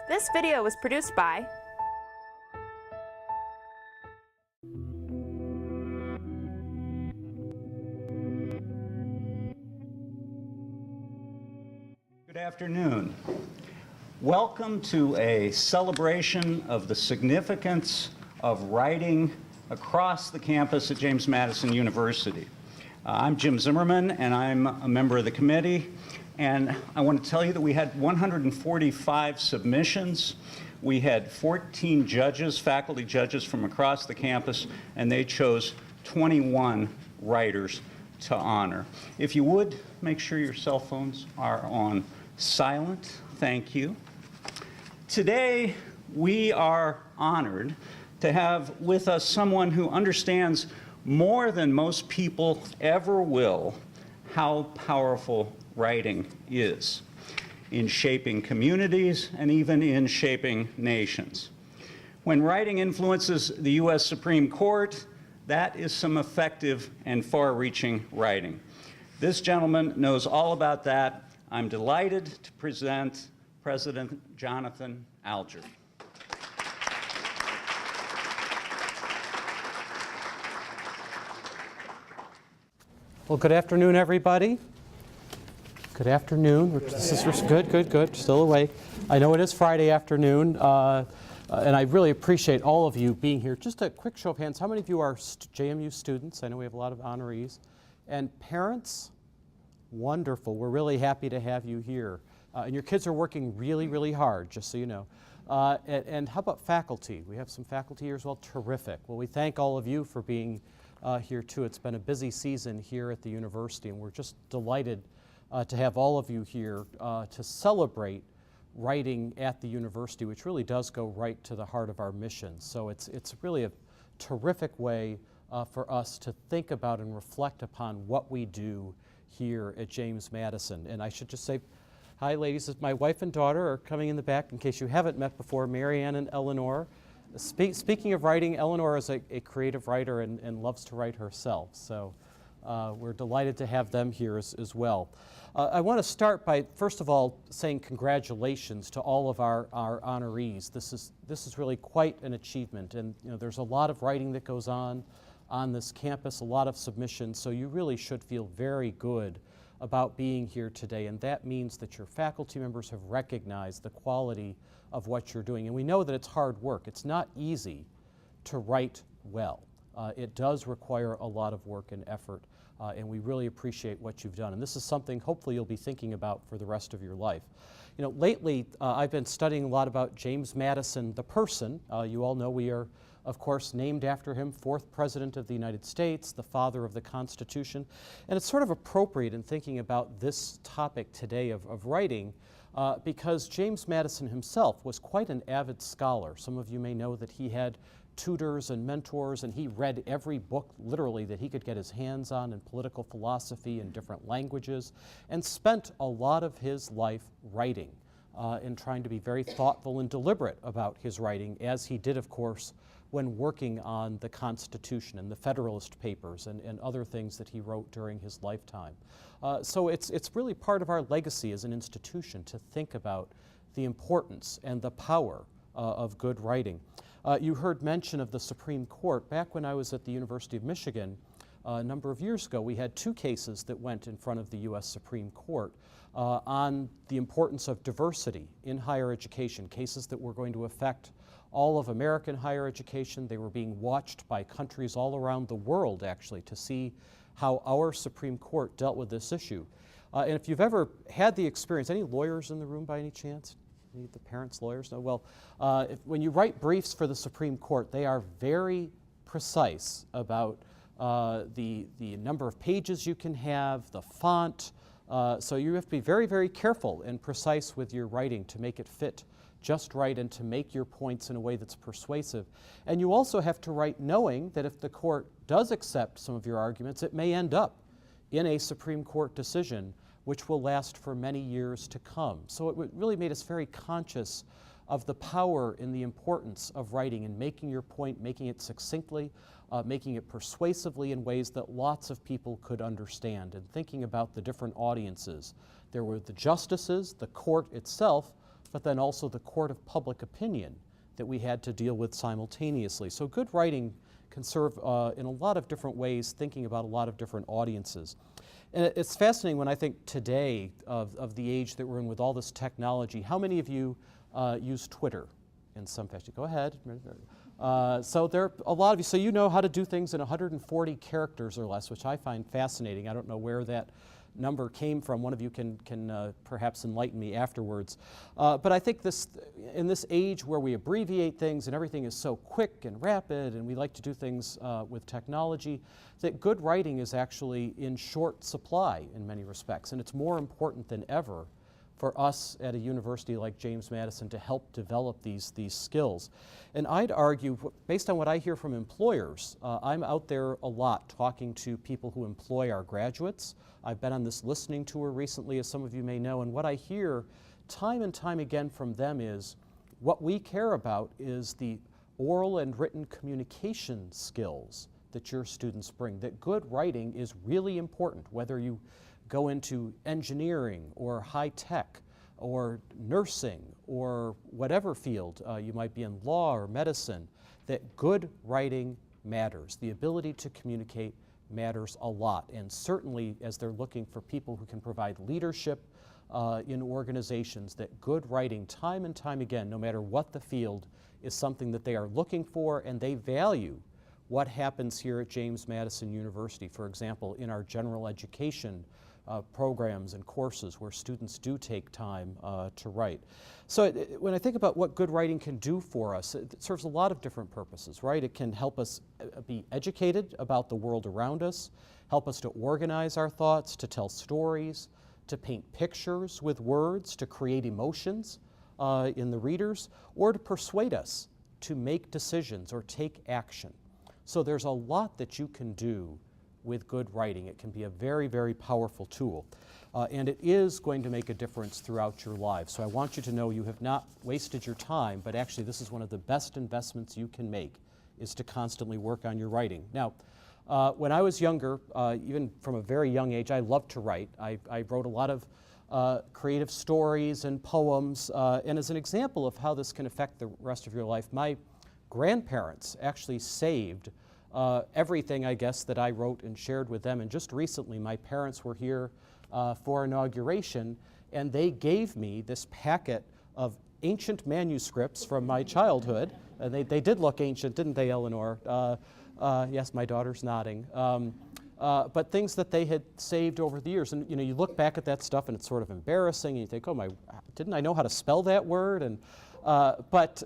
This video was produced by Good afternoon. Welcome to a celebration of the significance of writing across the campus at James Madison University. I'm Jim Zimmerman, and I'm a member of the committee. And I want to tell you that we had 145 submissions. We had 14 judges, faculty judges from across the campus, and they chose 21 writers to honor. If you would, make sure your cell phones are on silent. Thank you. Today, we are honored to have with us someone who understands more than most people ever will how powerful writing is in shaping communities and even in shaping nations. When writing influences the U.S. Supreme Court, that is some effective and far-reaching writing. This gentleman knows all about that. I'm delighted to present President Jonathan Alger. Well, good afternoon, everybody. Good afternoon. This is good. Still awake. I know it is Friday afternoon, and I really appreciate all of you being here. Just a quick show of hands. How many of you are JMU students? I know we have a lot of honorees. And parents? Wonderful. We're really happy to have you here. And your kids are working really, really hard, just so you know. And how about faculty? We have some faculty here as well. Terrific. Well, we thank all of you for being here, too. It's been a busy season here at the university, and we're just delighted to have all of you here to celebrate writing at the university, which really does go right to the heart of our mission. So it's really a terrific way for us to think about and reflect upon what we do here at James Madison. And I should just say, hi ladies, my wife and daughter are coming in the back in case you haven't met before, Marianne and Eleanor. Speaking of writing, Eleanor is a creative writer and loves to write herself. So we're delighted to have them here as well. I want to start by, first of all, saying congratulations to all of our honorees. This is really quite an achievement, and there's a lot of writing that goes on this campus, a lot of submissions, so you really should feel very good about being here today, and that means that your faculty members have recognized the quality of what you're doing. And we know that it's hard work. It's not easy to write well. It does require a lot of work and effort, and we really appreciate what you've done. And this is something hopefully you'll be thinking about for the rest of your life. Lately I've been studying a lot about James Madison, the person. You all know we are, of course, named after him, 4th President of the United States, the father of the Constitution. And it's sort of appropriate in thinking about this topic today of writing because James Madison himself was quite an avid scholar. Some of you may know that he had tutors and mentors, and he read every book, literally, that he could get his hands on in political philosophy in different languages, and spent a lot of his life writing and trying to be very thoughtful and deliberate about his writing, as he did, of course, when working on the Constitution and the Federalist Papers and other things that he wrote during his lifetime. So it's really part of our legacy as an institution to think about the importance and the power of good writing. You heard mention of the Supreme Court. Back when I was at the University of Michigan a number of years ago, we had 2 cases that went in front of the U.S. Supreme Court on the importance of diversity in higher education, cases that were going to affect all of American higher education. They were being watched by countries all around the world, actually, to see how our Supreme Court dealt with this issue. And if you've ever had the experience, any lawyers in the room by any chance? Any of the parents' lawyers? No? Well, when you write briefs for the Supreme Court, they are very precise about the number of pages you can have, the font. So you have to be very, very careful and precise with your writing to make it fit just right and to make your points in a way that's persuasive. And you also have to write knowing that if the court does accept some of your arguments, it may end up in a Supreme Court decision which will last for many years to come. So it really made us very conscious of the power and the importance of writing and making your point, making it succinctly, making it persuasively in ways that lots of people could understand, and thinking about the different audiences. There were the justices, the court itself, but then also the court of public opinion that we had to deal with simultaneously. So good writing can serve in a lot of different ways, thinking about a lot of different audiences. And it's fascinating when I think today of the age that we're in with all this technology. How many of you use Twitter in some fashion? Go ahead. So there are a lot of you, so you know how to do things in 140 characters or less, which I find fascinating. I don't know where that number came from. One of you can perhaps enlighten me afterwards. But I think in this age where we abbreviate things and everything is so quick and rapid and we like to do things with technology, that good writing is actually in short supply in many respects. And it's more important than ever for us at a university like James Madison to help develop these skills. And I'd argue, based on what I hear from employers, I'm out there a lot talking to people who employ our graduates. I've been on this listening tour recently, as some of you may know, and what I hear time and time again from them is what we care about is the oral and written communication skills that your students bring, that good writing is really important, whether you go into engineering or high tech or nursing or whatever field you might be in, law or medicine, that good writing matters. The ability to communicate matters a lot, and certainly as they're looking for people who can provide leadership in organizations, that good writing time and time again, no matter what the field, is something that they are looking for, and they value what happens here at James Madison University. For example, in our general education programs and courses where students do take time to write. So when I think about what good writing can do for us, it serves a lot of different purposes, right? It can help us be educated about the world around us, help us to organize our thoughts, to tell stories, to paint pictures with words, to create emotions in the readers, or to persuade us to make decisions or take action. So there's a lot that you can do with good writing. It can be a very, very powerful tool. And it is going to make a difference throughout your lives. So I want you to know you have not wasted your time, but actually this is one of the best investments you can make, is to constantly work on your writing. Now, when I was younger, even from a very young age, I loved to write. I wrote a lot of creative stories and poems. And as an example of how this can affect the rest of your life, my grandparents actually saved everything, I guess, that I wrote and shared with them. And just recently, my parents were here for inauguration, and they gave me this packet of ancient manuscripts from my childhood. And they did look ancient, didn't they, Eleanor? Yes, my daughter's nodding. But things that they had saved over the years. And you look back at that stuff, and it's sort of embarrassing, and you think, oh, didn't I know how to spell that word? And but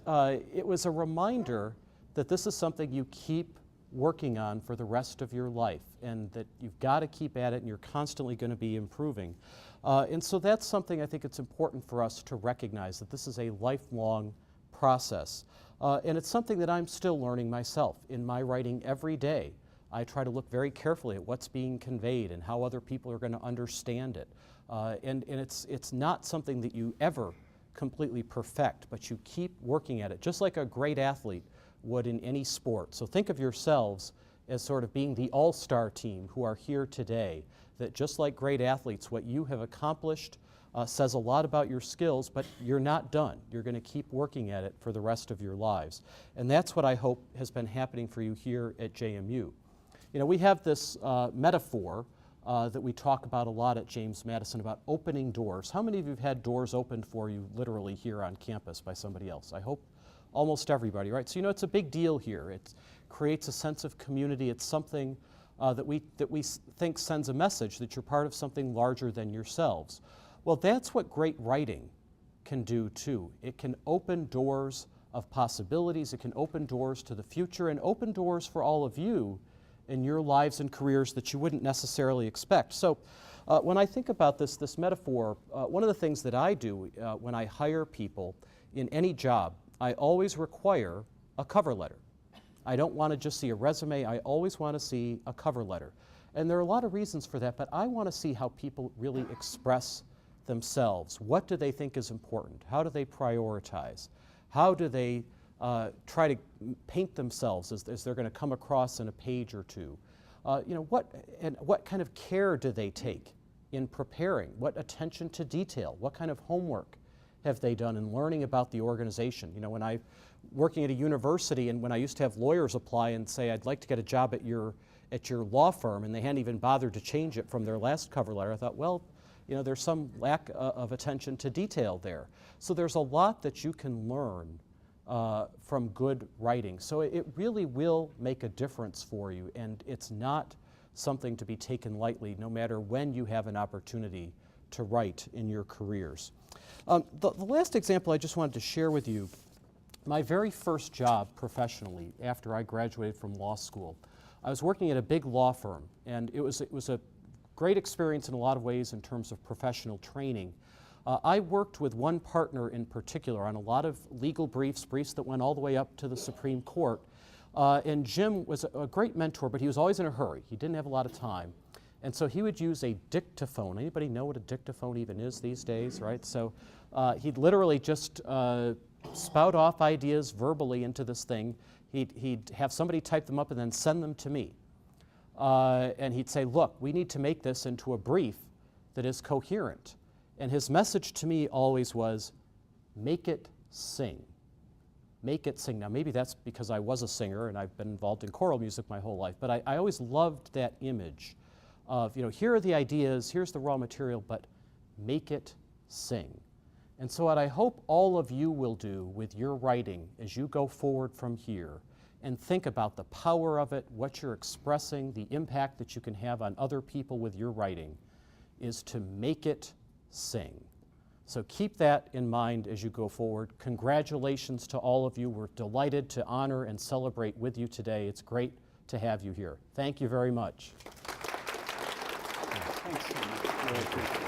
it was a reminder that this is something you keep working on for the rest of your life, and that you've got to keep at it, and you're constantly going to be improving. And so that's something I think it's important for us to recognize, that this is a lifelong process. And it's something that I'm still learning myself in my writing every day. I try to look very carefully at what's being conveyed and how other people are going to understand it. And it's not something that you ever completely perfect, but you keep working at it, just like a great athlete would in any sport. So think of yourselves as sort of being the all-star team who are here today, that just like great athletes, what you have accomplished says a lot about your skills, but you're not done. You're going to keep working at it for the rest of your lives. And that's what I hope has been happening for you here at JMU. We have this metaphor that we talk about a lot at James Madison about opening doors. How many of you have had doors opened for you literally here on campus by somebody else? I hope almost everybody, right? So it's a big deal here. It creates a sense of community. It's something that we think sends a message that you're part of something larger than yourselves. Well, that's what great writing can do too. It can open doors of possibilities. It can open doors to the future and open doors for all of you in your lives and careers that you wouldn't necessarily expect. So when I think about this metaphor, one of the things that I do when I hire people in any job, I always require a cover letter. I don't want to just see a resume. I always want to see a cover letter. And there are a lot of reasons for that, but I want to see how people really express themselves. What do they think is important? How do they prioritize? How do they try to paint themselves as they're going to come across in a page or two? What kind of care do they take in preparing? What attention to detail? What kind of homework have they done in learning about the organization? You know, when I working at a university, and when I used to have lawyers apply and say, I'd like to get a job at your law firm, and they hadn't even bothered to change it from their last cover letter, I thought, well, you know, there's some lack of attention to detail there. So there's a lot that you can learn from good writing. So it really will make a difference for you, and it's not something to be taken lightly, no matter when you have an opportunity to write in your careers. The last example I just wanted to share with you, my very first job professionally after I graduated from law school, I was working at a big law firm, and it was a great experience in a lot of ways in terms of professional training. I worked with one partner in particular on a lot of legal briefs that went all the way up to the Supreme Court. And Jim was a great mentor, but he was always in a hurry. He didn't have a lot of time. And so he would use a dictaphone. Anybody know what a dictaphone even is these days, right? So he'd literally just spout off ideas verbally into this thing. He'd have somebody type them up and then send them to me. And he'd say, look, we need to make this into a brief that is coherent. And his message to me always was, make it sing. Make it sing. Now, maybe that's because I was a singer and I've been involved in choral music my whole life, but I always loved that image of, you know, here are the ideas, here's the raw material, but make it sing. And so what I hope all of you will do with your writing as you go forward from here and think about the power of it, what you're expressing, the impact that you can have on other people with your writing, is to make it sing. So keep that in mind as you go forward. Congratulations to all of you. We're delighted to honor and celebrate with you today. It's great to have you here. Thank you very much. Thanks so much. Really appreciate it.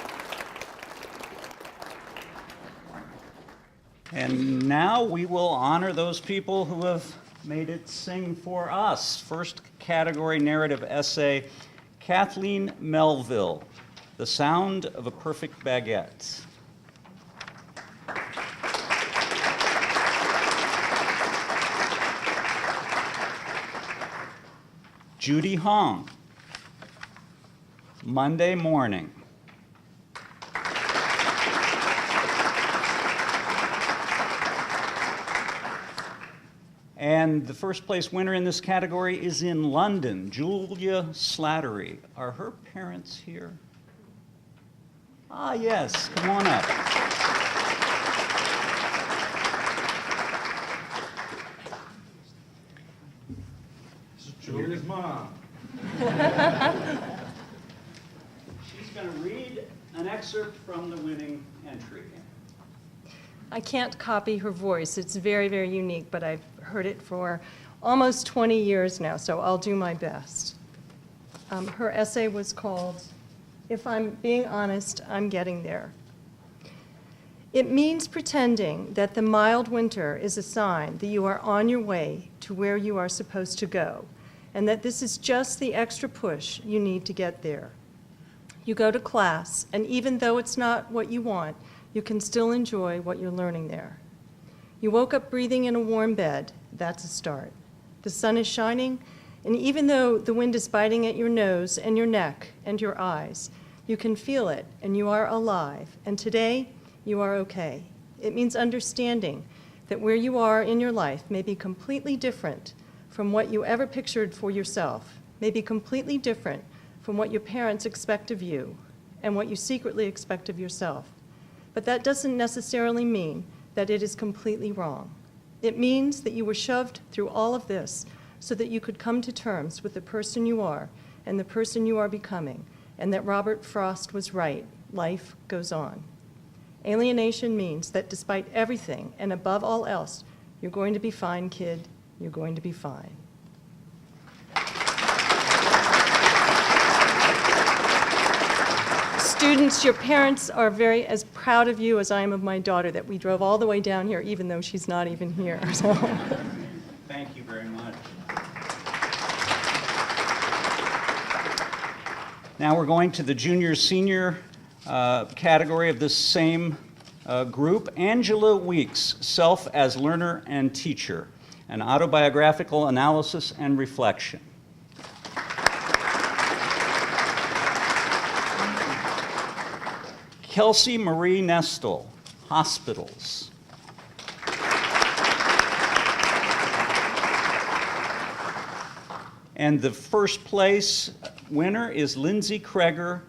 And now we will honor those people who have made it sing for us. First category, narrative essay, Kathleen Melville, The Sound of a Perfect Baguette. Judy Hong, Monday Morning. And the first place winner in this category is in London, Julia Slattery. Are her parents here? Ah, yes, come on up. Julia's mom. She's going to read an excerpt from the winning entry. I can't copy her voice. It's very, very unique, but I've heard it for almost 20 years now, so I'll do my best. Her essay was called, If I'm Being Honest, I'm Getting There. It means pretending that the mild winter is a sign that you are on your way to where you are supposed to go, and that this is just the extra push you need to get there. You go to class, and even though it's not what you want, you can still enjoy what you're learning there. You woke up breathing in a warm bed. That's a start. The sun is shining, and even though the wind is biting at your nose and your neck and your eyes, you can feel it, and you are alive. And today, you are okay. It means understanding that where you are in your life may be completely different from what you ever pictured for yourself, may be completely different from what your parents expect of you and what you secretly expect of yourself. But that doesn't necessarily mean that it is completely wrong. It means that you were shoved through all of this so that you could come to terms with the person you are and the person you are becoming, and that Robert Frost was right. Life goes on. Alienation means that despite everything and above all else, you're going to be fine, kid. You're going to be fine. Students, your parents are very as proud of you as I am of my daughter that we drove all the way down here, even though she's not even here. So. Thank you very much. Now we're going to the junior-senior category of this same group. Angela Weeks, Self as Learner and Teacher, an autobiographical analysis and reflection. Kelsey Marie Nestle, hospitals. And the first place winner is Lindsay Kreger,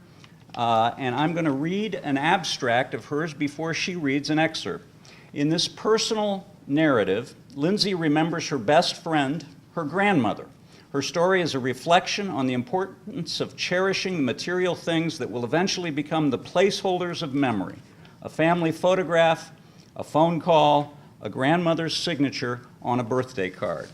and I'm going to read an abstract of hers before she reads an excerpt. In this personal narrative, Lindsay remembers her best friend, her grandmother. Her story is a reflection on the importance of cherishing the material things that will eventually become the placeholders of memory. A family photograph, a phone call, a grandmother's signature on a birthday card.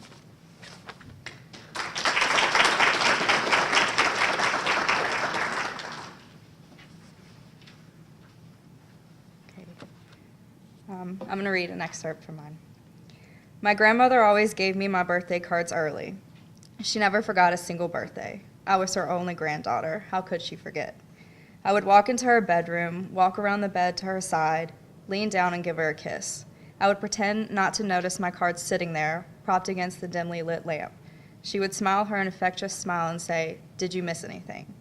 I'm going to read an excerpt from mine. My grandmother always gave me my birthday cards early. She never forgot a single birthday. I was her only granddaughter. How could she forget? I would walk into her bedroom, walk around the bed to her side, lean down and give her a kiss. I would pretend not to notice my cards sitting there, propped against the dimly lit lamp. She would smile her infectious smile and say, "Did you miss anything?"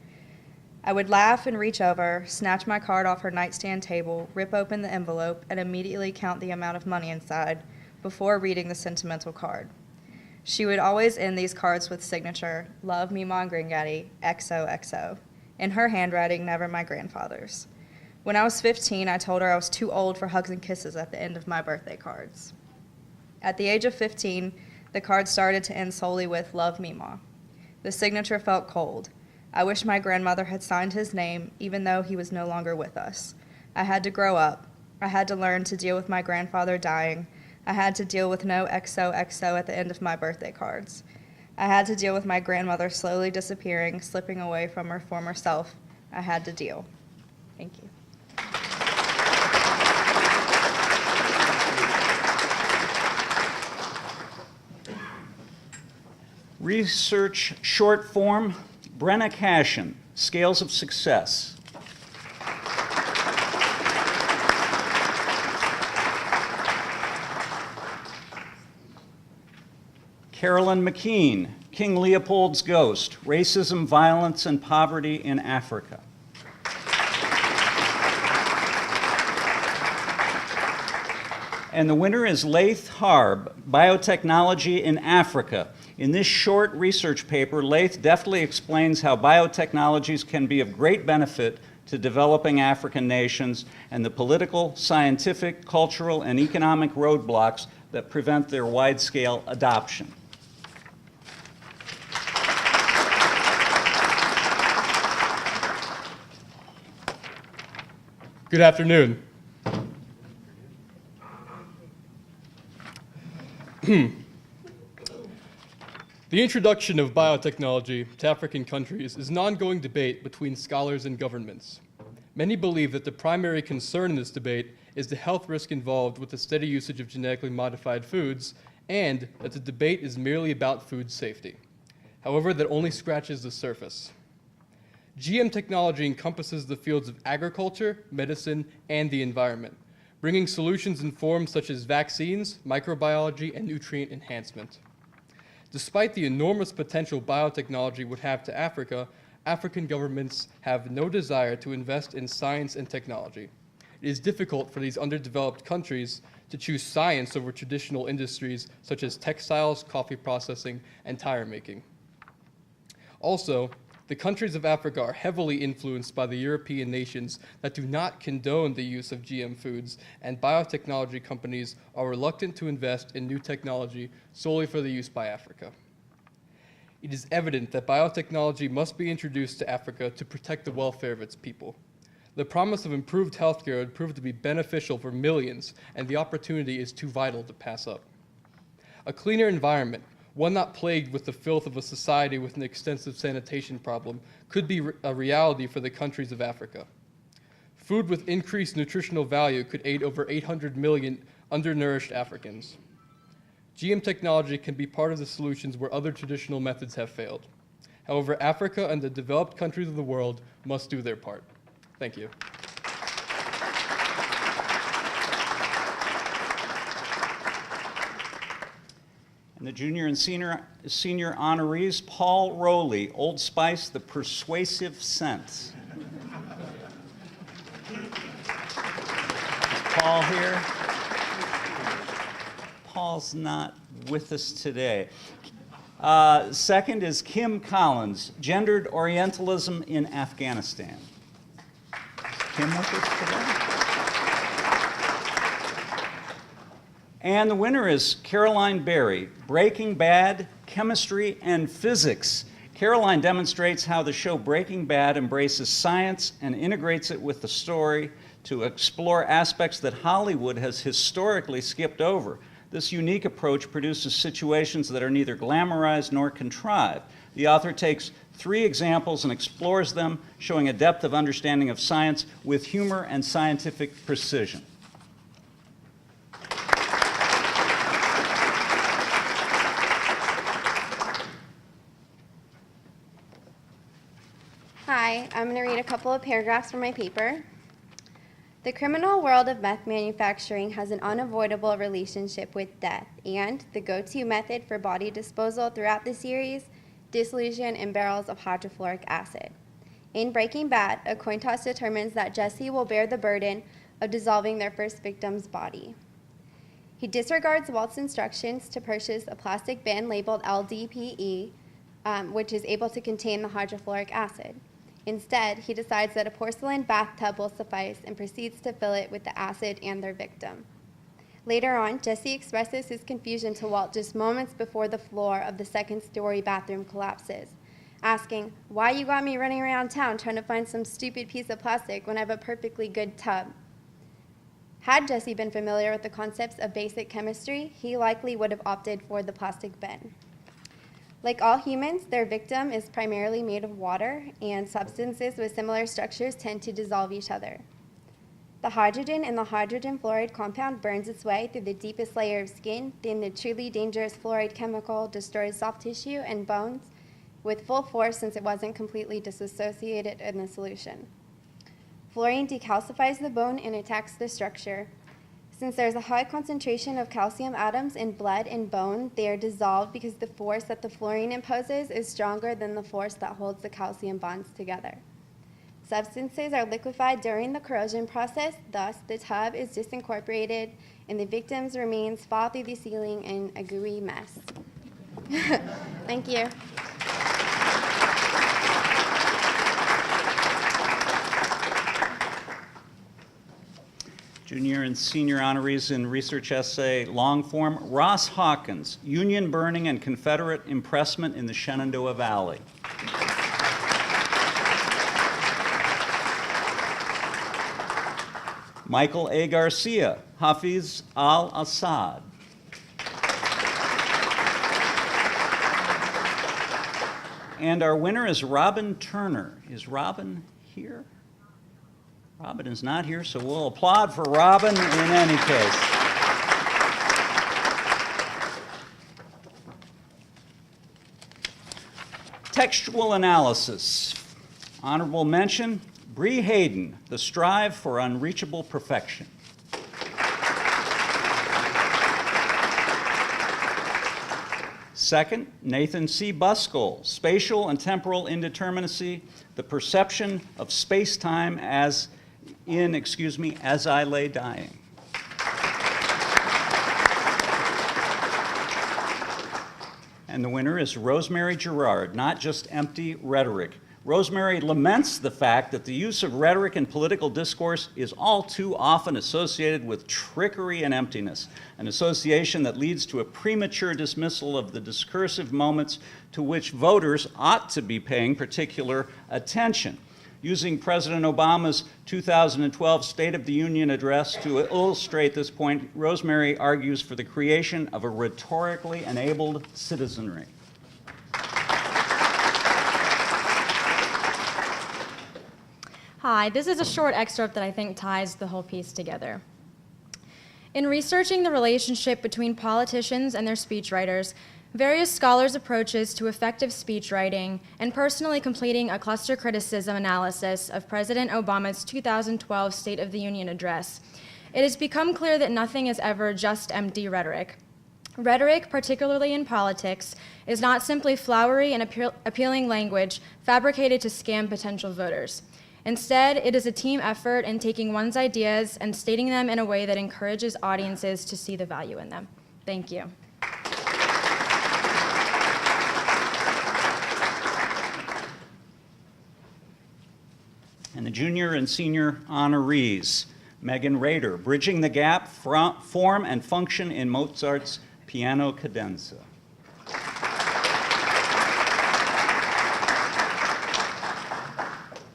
I would laugh and reach over, snatch my card off her nightstand table, rip open the envelope, and immediately count the amount of money inside before reading the sentimental card. She would always end these cards with signature, "Love me, Mom Granddaddy, XOXO," in her handwriting, never my grandfather's. When I was 15, I told her I was too old for hugs and kisses at the end of my birthday cards. At the age of 15, the card started to end solely with "Love me, Ma." The signature felt cold. I wish my grandmother had signed his name, even though he was no longer with us. I had to grow up. I had to learn to deal with my grandfather dying. I had to deal with no XOXO at the end of my birthday cards. I had to deal with my grandmother slowly disappearing, slipping away from her former self. I had to deal. Thank you. Research short form, Brenna Cashin, Scales of Success. Carolyn McKean, King Leopold's Ghost, Racism, Violence, and Poverty in Africa. And the winner is Laith Harb, Biotechnology in Africa. In this short research paper, Laith deftly explains how biotechnologies can be of great benefit to developing African nations and the political, scientific, cultural, and economic roadblocks that prevent their wide-scale adoption. Good afternoon. The introduction of biotechnology to African countries is an ongoing debate between scholars and governments. Many believe that the primary concern in this debate is the health risk involved with the steady usage of genetically modified foods, and that the debate is merely about food safety. However, that only scratches the surface. GM technology encompasses the fields of agriculture, medicine, and the environment, bringing solutions in forms such as vaccines, microbiology, and nutrient enhancement. Despite the enormous potential biotechnology would have to Africa, African governments have no desire to invest in science and technology. It is difficult for these underdeveloped countries to choose science over traditional industries such as textiles, coffee processing, and tire making. Also, the countries of Africa are heavily influenced by the European nations that do not condone the use of GM foods, and biotechnology companies are reluctant to invest in new technology solely for the use by Africa. It is evident that biotechnology must be introduced to Africa to protect the welfare of its people. The promise of improved healthcare would prove to be beneficial for millions, and the opportunity is too vital to pass up. A cleaner environment, one not plagued with the filth of a society with an extensive sanitation problem, could be a reality for the countries of Africa. Food with increased nutritional value could aid over 800 million undernourished Africans. GM technology can be part of the solutions where other traditional methods have failed. However, Africa and the developed countries of the world must do their part. Thank you. And the junior and senior honorees, Paul Rowley, Old Spice, The Persuasive Scent. Paul. Paul here? Paul's not with us today. Second is Kim Collins, Gendered Orientalism in Afghanistan. Is Kim with us today? And the winner is Caroline Berry, Breaking Bad, Chemistry and Physics. Caroline demonstrates how the show Breaking Bad embraces science and integrates it with the story to explore aspects that Hollywood has historically skipped over. This unique approach produces situations that are neither glamorized nor contrived. The author takes 3 examples and explores them, showing a depth of understanding of science with humor and scientific precision. Hi, I'm going to read a couple of paragraphs from my paper. The criminal world of meth manufacturing has an unavoidable relationship with death, and the go-to method for body disposal throughout the series, dissolution in barrels of hydrofluoric acid. In Breaking Bad, a coin toss determines that Jesse will bear the burden of dissolving their first victim's body. He disregards Walt's instructions to purchase a plastic bin labeled LDPE, which is able to contain the hydrofluoric acid. Instead, he decides that a porcelain bathtub will suffice and proceeds to fill it with the acid and their victim. Later on, Jesse expresses his confusion to Walt just moments before the floor of the second-story bathroom collapses, asking, "Why you got me running around town trying to find some stupid piece of plastic when I have a perfectly good tub?" Had Jesse been familiar with the concepts of basic chemistry, he likely would have opted for the plastic bin. Like all humans, their victim is primarily made of water, and substances with similar structures tend to dissolve each other. The hydrogen in the hydrogen fluoride compound burns its way through the deepest layer of skin, then the truly dangerous fluoride chemical destroys soft tissue and bones with full force since it wasn't completely disassociated in the solution. Fluorine decalcifies the bone and attacks the structure. Since there's a high concentration of calcium atoms in blood and bone, they are dissolved because the force that the fluorine imposes is stronger than the force that holds the calcium bonds together. Substances are liquefied during the corrosion process, thus the tub is disincorporated and the victim's remains fall through the ceiling in a gooey mess. Thank you. Junior and senior honorees in research essay long form, Ross Hawkins, Union Burning and Confederate Impressment in the Shenandoah Valley. Michael A. Garcia, Hafiz al-Assad. And our winner is Robin Turner. Is Robin here? Robin is not here, so we'll applaud for Robin in any case. Textual analysis. Honorable mention, Bree Hayden, The Strive for Unreachable Perfection. Second, Nathan C. Buskell, Spatial and Temporal Indeterminacy, the Perception of Space-Time as I Lay Dying. And the winner is Rosemary Gerard, Not Just Empty Rhetoric. Rosemary laments the fact that the use of rhetoric in political discourse is all too often associated with trickery and emptiness, an association that leads to a premature dismissal of the discursive moments to which voters ought to be paying particular attention. Using President Obama's 2012 State of the Union address to illustrate this point, Rosemary argues for the creation of a rhetorically enabled citizenry. Hi, this is a short excerpt that I think ties the whole piece together. In researching the relationship between politicians and their speechwriters, various scholars' approaches to effective speech writing, and personally completing a cluster criticism analysis of President Obama's 2012 State of the Union address, it has become clear that nothing is ever just empty rhetoric. Rhetoric, particularly in politics, is not simply flowery and appealing language fabricated to scam potential voters. Instead, it is a team effort in taking one's ideas and stating them in a way that encourages audiences to see the value in them. Thank you. And the junior and senior honorees, Megan Rader, Bridging the Gap, Form and Function in Mozart's Piano Cadenza.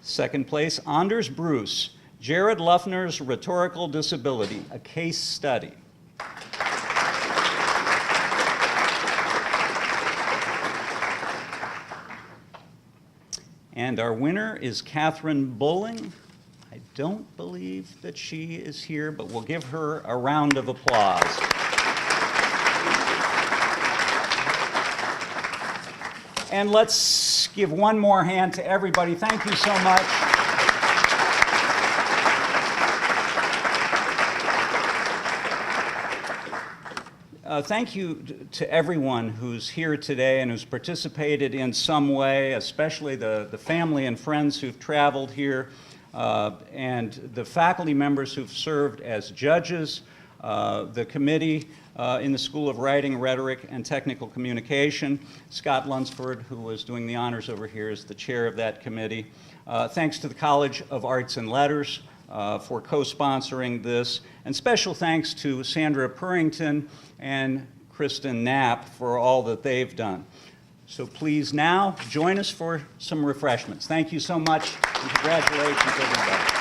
Second place, Anders Bruce, Jared Luffner's Rhetorical Disability, a Case Study. And our winner is Catherine Bowling. I don't believe that she is here, but we'll give her a round of applause. And let's give one more hand to everybody. Thank you so much. Thank you to everyone who's here today and who's participated in some way, especially the family and friends who've traveled here, and the faculty members who've served as judges, the committee in the School of Writing, Rhetoric, and Technical Communication. Scott Lunsford, who was doing the honors over here, is the chair of that committee. Thanks to the College of Arts and Letters for co-sponsoring this, and special thanks to Sandra Purrington and Kristen Knapp for all that they've done. So please now join us for some refreshments. Thank you so much, and congratulations, everybody.